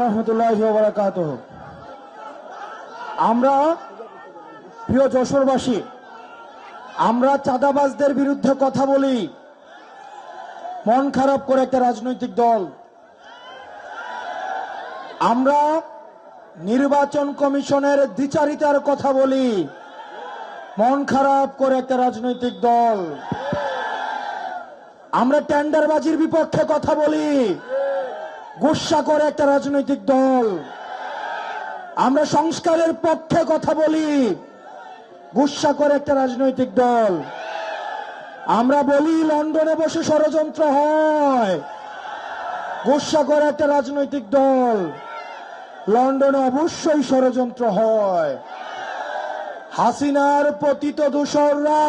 রহমতুল্লাহি ওয়া বারাকাতুহু। আমরা প্রিয় যশোরবাসী, আমরা চাঁদাবাজদের বিরুদ্ধে কথা বলি, মন খারাপ করে একটা রাজনৈতিক দল। আমরা নির্বাচন কমিশনের দ্বিচারিতার কথা বলি, মন খারাপ করে একটা রাজনৈতিক দল। আমরা টেন্ডারবাজির বিপক্ষে কথা বলি, গুসা করে একটা রাজনৈতিক দল। আমরা সংস্কারের পক্ষে কথা বলি, গুসা করে একটা রাজনৈতিক দল। আমরা বলি লন্ডনে বসে ষড়যন্ত্র হয়, গুসা করে একটা রাজনৈতিক দল। লন্ডনে অবশ্যই ষড়যন্ত্র হয়। হাসিনার পতিত দূষররা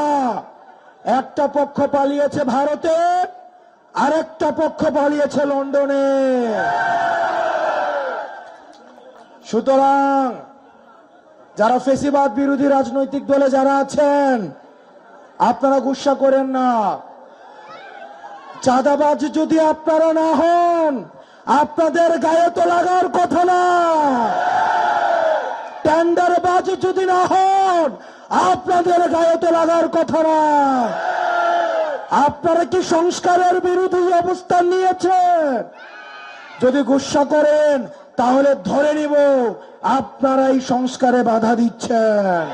একটা পক্ষ পালিয়েছে ভারতে, আরেকটা পক্ষ পালিয়েছে লন্ডনে। সুতরাং যারা ফেসিবাদ বিরোধী রাজনৈতিক দলে যারা আছেন, আপনারা গুসা করেন না। চাঁদাবাজ যদি আপনারা না হন, আপনাদের গায়ে তো লাগার কথা না। টেন্ডারবাজ যদি না হন, আপনাদের গায়ে তো লাগার কথা না। আপনারা কি সংস্কারের বিরোধী অবস্থান নিয়েছেন? যদি গুসা করেন তাহলে ধরে নিব আপনারাই সংস্কারে বাধা দিচ্ছেন।